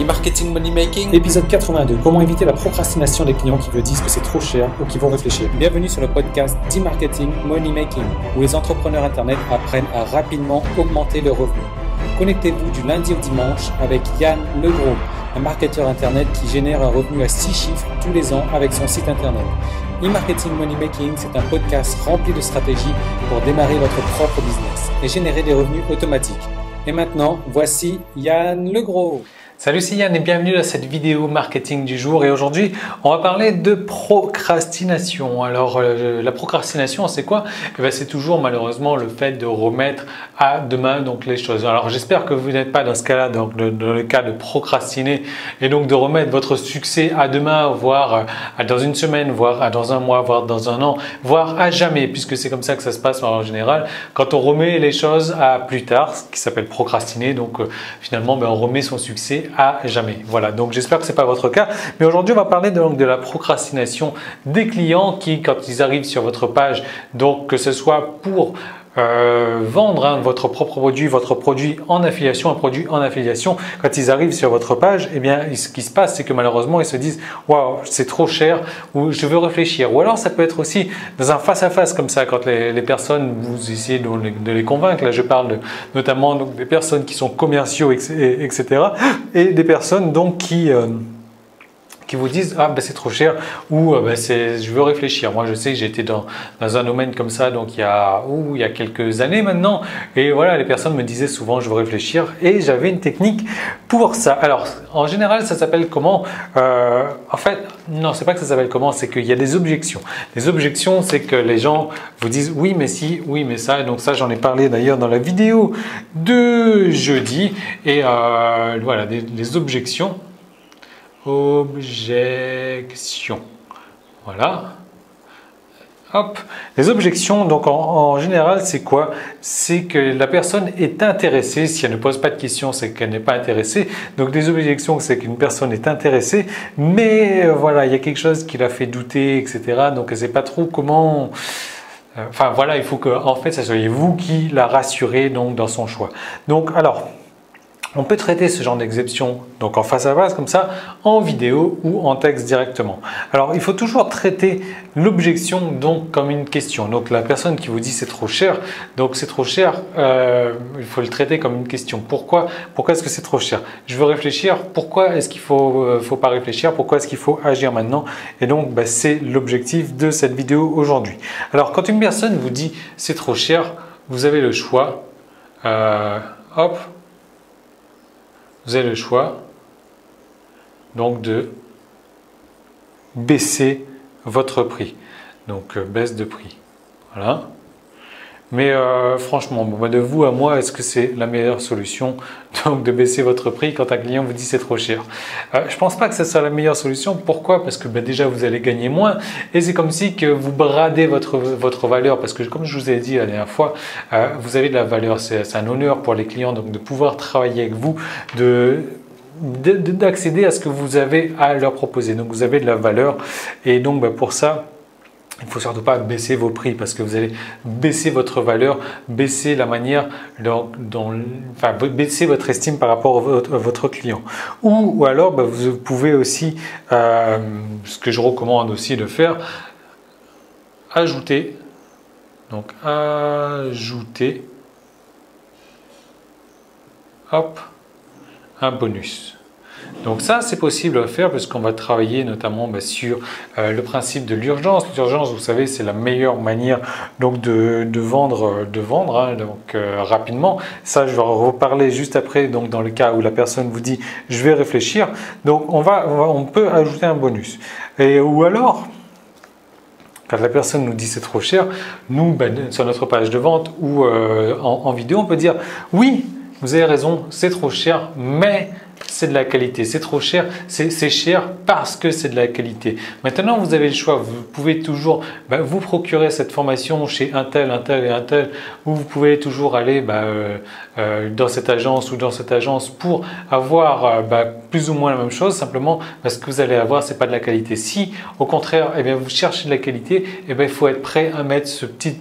E-marketing money making. Épisode 82. Comment éviter la procrastination des clients qui vous disent que c'est trop cher ou qui vont réfléchir. Bienvenue sur le podcast d'e-marketing money making, où les entrepreneurs internet apprennent à rapidement augmenter leurs revenus. Connectez-vous du lundi au dimanche avec Yann Legros, un marketeur internet qui génère un revenu à 6 chiffres tous les ans avec son site internet. E-marketing money making, c'est un podcast rempli de stratégies pour démarrer votre propre business et générer des revenus automatiques. Et maintenant, voici Yann Legros. Salut, c'est Yann et bienvenue dans cette vidéo marketing du jour. Et aujourd'hui, on va parler de procrastination. Alors, la procrastination, c'est quoi? C'est toujours malheureusement le fait de remettre à demain donc les choses. Alors, j'espère que vous n'êtes pas dans ce cas-là, donc dans le cas de procrastiner et donc de remettre votre succès à demain, voire dans une semaine, voire dans un mois, voire dans un an, voire à jamais, puisque c'est comme ça que ça se passe en général. Quand on remet les choses à plus tard, ce qui s'appelle procrastiner, donc finalement, on remet son succès à jamais. Voilà, donc j'espère que ce n'est pas votre cas. Mais aujourd'hui, on va parler de la procrastination des clients qui, quand ils arrivent sur votre page, donc que ce soit pour vendre votre propre produit, votre produit en affiliation, un produit en affiliation, quand ils arrivent sur votre page, ce qui se passe, c'est que malheureusement, ils se disent « Waouh, c'est trop cher » ou « Je veux réfléchir ». Ou alors, ça peut être aussi dans un face-à-face comme ça, quand les personnes, vous essayez de les convaincre. Là, je parle notamment des personnes qui sont commerciaux, etc. Et des personnes donc qui vous disent c'est trop cher ou je veux réfléchir. Moi je sais que j'ai été dans un domaine comme ça donc il y a quelques années maintenant et voilà, les personnes me disaient souvent je veux réfléchir et j'avais une technique pour ça. Alors en général ça s'appelle comment? En fait non, c'est pas que ça s'appelle comment, c'est qu'il y a des objections. Les objections, c'est que les gens vous disent oui mais si, oui mais ça, et donc ça j'en ai parlé d'ailleurs dans la vidéo de jeudi et voilà les objections. Objection. Voilà. Hop. Les objections, donc en général, c'est quoi? C'est que la personne est intéressée. Si elle ne pose pas de questions, c'est qu'elle n'est pas intéressée. Donc des objections, c'est qu'une personne est intéressée, mais voilà, il y a quelque chose qui la fait douter, etc. Donc elle ne sait pas trop comment. Enfin voilà, il faut que en fait, ça soit vous qui la rassurez donc dans son choix. Donc alors. On peut traiter ce genre d'exception donc en face à face comme ça, en vidéo ou en texte directement. Alors il faut toujours traiter l'objection donc comme une question. Donc la personne qui vous dit c'est trop cher, donc c'est trop cher, il faut le traiter comme une question. Pourquoi est-ce que c'est trop cher? Je veux réfléchir. Pourquoi est-ce qu'il faut pas réfléchir? Pourquoi est-ce qu'il faut agir maintenant? Et donc c'est l'objectif de cette vidéo aujourd'hui. Alors quand une personne vous dit c'est trop cher, vous avez le choix. Hop. Vous avez le choix donc de baisser votre prix. Donc baisse de prix. Voilà. Mais franchement, de vous à moi, est-ce que c'est la meilleure solution donc de baisser votre prix quand un client vous dit c'est trop cher? Je ne pense pas que ce soit la meilleure solution. Pourquoi? Parce que déjà vous allez gagner moins et c'est comme si que vous bradez votre valeur parce que comme je vous ai dit la dernière fois, vous avez de la valeur. C'est un honneur pour les clients donc de pouvoir travailler avec vous, d'accéder à ce que vous avez à leur proposer. Donc vous avez de la valeur et donc pour ça, il ne faut surtout pas baisser vos prix parce que vous allez baisser votre valeur, baisser la manière baisser votre estime par rapport à votre client. Ou alors, vous pouvez aussi, ce que je recommande aussi de faire, ajouter un bonus. Donc ça, c'est possible à faire parce qu'on va travailler notamment sur le principe de l'urgence. L'urgence, vous savez, c'est la meilleure manière donc de vendre rapidement. Ça, je vais en reparler juste après. Donc dans le cas où la personne vous dit « je vais réfléchir », donc on peut ajouter un bonus. Ou alors, quand la personne nous dit c'est trop cher, nous, sur notre page de vente ou en vidéo, on peut dire « oui, vous avez raison, c'est trop cher, mais… » c'est de la qualité, c'est trop cher, c'est cher parce que c'est de la qualité. Maintenant, vous avez le choix, vous pouvez toujours vous procurer cette formation chez un tel et un tel, ou vous pouvez toujours aller dans cette agence ou dans cette agence pour avoir plus ou moins la même chose, simplement parce que vous allez avoir, c'est pas de la qualité. Si au contraire, vous cherchez de la qualité, il faut être prêt à mettre ce petit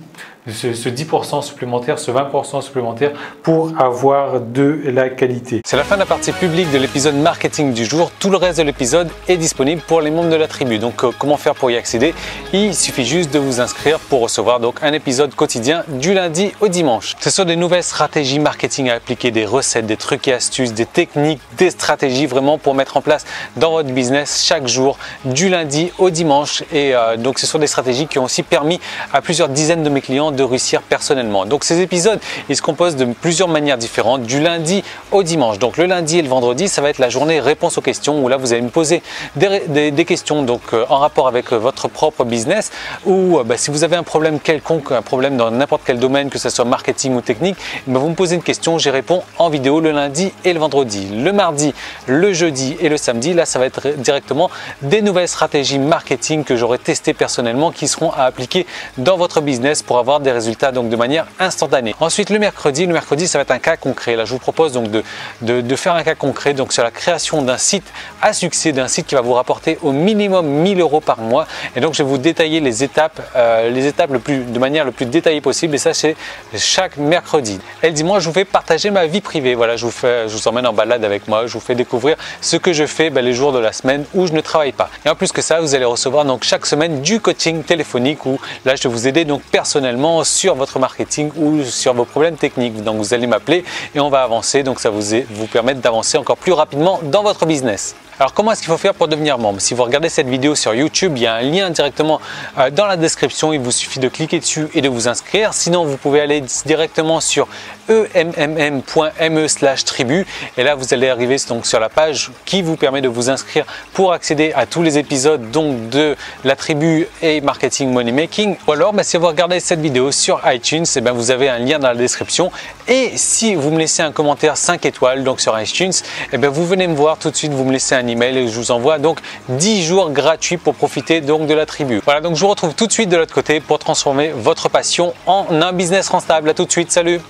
ce 10% supplémentaire, ce 20% supplémentaire pour avoir de la qualité. C'est la fin de la partie publique de l'épisode marketing du jour. Tout le reste de l'épisode est disponible pour les membres de la tribu. Donc comment faire pour y accéder? Il suffit juste de vous inscrire pour recevoir donc un épisode quotidien du lundi au dimanche. Ce sont des nouvelles stratégies marketing à appliquer, des recettes, des trucs et astuces, des techniques, des stratégies vraiment pour mettre en place dans votre business chaque jour du lundi au dimanche. Et donc ce sont des stratégies qui ont aussi permis à plusieurs dizaines de mes clients de réussir personnellement. Donc ces épisodes, ils se composent de plusieurs manières différentes du lundi au dimanche. Donc le lundi et le vendredi, ça va être la journée réponse aux questions où là vous allez me poser des questions donc en rapport avec votre propre business ou si vous avez un problème quelconque, un problème dans n'importe quel domaine, que ce soit marketing ou technique, vous me posez une question, j'y réponds en vidéo le lundi et le vendredi. Le mardi, le jeudi et le samedi, là ça va être directement des nouvelles stratégies marketing que j'aurai testées personnellement qui seront à appliquer dans votre business pour avoir des résultats donc de manière instantanée. Ensuite le mercredi ça va être un cas concret. Là je vous propose donc de faire un cas concret donc sur la création d'un site à succès, d'un site qui va vous rapporter au minimum 1000 € par mois. Et donc je vais vous détailler les étapes de manière le plus détaillée possible, et ça c'est chaque mercredi. Et le dimanche je vous fais partager ma vie privée. Voilà, je vous emmène en balade avec moi, je vous fais découvrir ce que je fais les jours de la semaine où je ne travaille pas. Et en plus que ça, vous allez recevoir donc chaque semaine du coaching téléphonique où là je vais vous aider donc personnellement sur votre marketing ou sur vos problèmes techniques. Donc vous allez m'appeler et on va avancer, donc ça vous permettre d'avancer encore plus rapidement dans votre business. Alors comment est-ce qu'il faut faire pour devenir membre? Si vous regardez cette vidéo sur YouTube, il y a un lien directement dans la description, il vous suffit de cliquer dessus et de vous inscrire. Sinon vous pouvez aller directement sur emmm.me/tribu et là vous allez arriver donc sur la page qui vous permet de vous inscrire pour accéder à tous les épisodes donc de la tribu et marketing money making. Ou alors si vous regardez cette vidéo sur iTunes, vous avez un lien dans la description, et si vous me laissez un commentaire 5 étoiles donc sur iTunes, vous venez me voir tout de suite, vous me laissez un email et je vous envoie donc 10 jours gratuits pour profiter donc de la tribu. Voilà, donc je vous retrouve tout de suite de l'autre côté pour transformer votre passion en un business rentable. À tout de suite, salut!